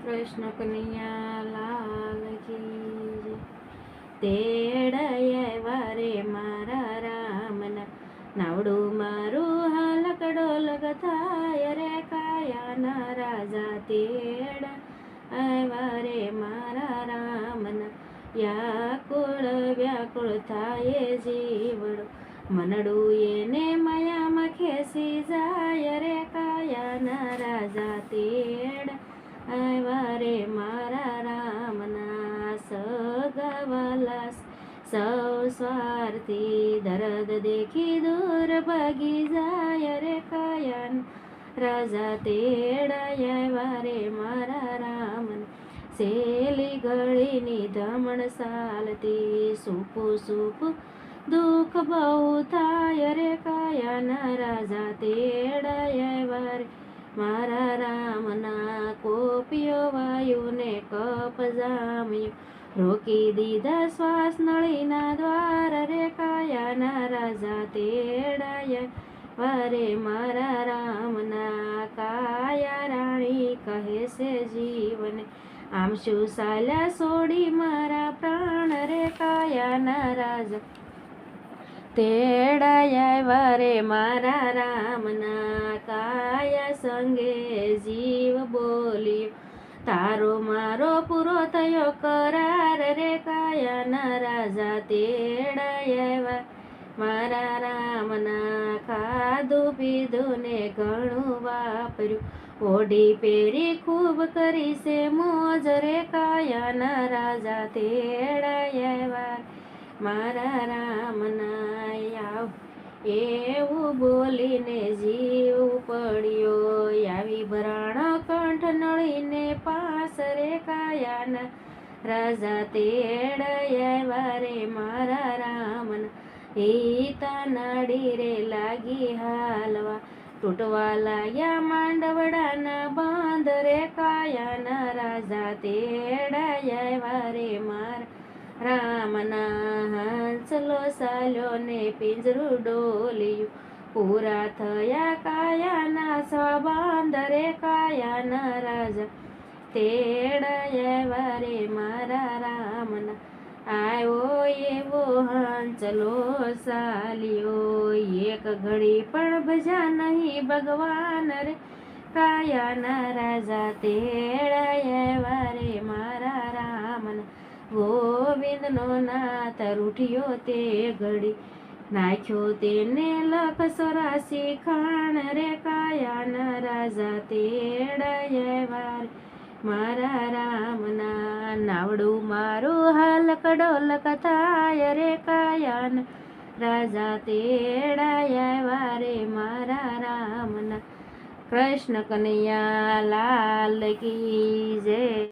કૃષ્ણ કનૈયા લાલ કી જય. તેડાય વારે મારા રામના નાવડું મારું હાલકડો લગથાય રે કાયાના રાજા. તેડા વારે મારા રામના વ્યાકુળ વ્યાકુળ થાય જીવડો મનડું એને માયામાં ખેસી જાય રે કાયાના રાજા. તેડા વારે મારા રામના સગાવાલા સૌ સ્વાર્થી દરદ દેખી દૂર ભાગી જાય રે કાયાન રાજા. તેડાય વારે મારા રામન સેલી ગળીની ધમણ સાલતી સૂપું સૂપું દુઃખ બહુ થાય રે કાયાના રાજા. તેડાય વારે મારા રામના કોપિયો વાયુને કપ જામ્યો રોકી દીધા શ્વાસ નળીના દ્વાર રે કાયાના રાજા. તેડાય વારે મારા રામના કાયા રાણી કહે છે જીવને આમ શું સાલ્યા છોડી મારા પ્રાણ રે કાયાના રાજા. તેડાય વારે મારા રામના કાયા સંગે જીવ બોલ્યો તારો મારો પૂરો થયો કરાર રે કાયાના રાજા. તેડાય મારા રામના ખાધું પીધું ને ઘણું વાપર્યું ઓઢી પહેરી ખૂબ કરી છે મોજ રે કાયાના રાજા. તેડાય મારા રામના આવ એવું બોલીને જીવ પડ્યો આવી ભરાણ કંઠ નળીને પાસ રે કાયાના રાજા. તેડાય વારે મારા રામના હિતા નાડી રે લાગી હાલવા તૂટવા લાગ્યા માંડવડાના બાંધ રે કાયાના રાજા. તેડાય વારે મારા રામના હાંસલો સાલ્યો ને પિંજરું ડોલ્યું પૂરા થયા કાયાના સ્વાબાંધ રે કાયાના રાજા. તેડાય વારે મારા રામના આવ્યો એવો હાંસલો સાલ્યો એક ઘડી પણ ભજા નહીં ભગવાન રે કાયાના રાજા. તેડાય વારે મારા રામના ગોવિંદનો નાથ રૂઠ્યો તે ઘડી નાખ્યો તેને લખ 84 ખાણ રે કાયાના રાજા. તેડાય વારે મારા રામના નાવડું મારું હાલકડો લખથાય રે કાયાના રાજા. તેડાય વારે મારા રામના કૃષ્ણ કનૈયા લાલ કી જય.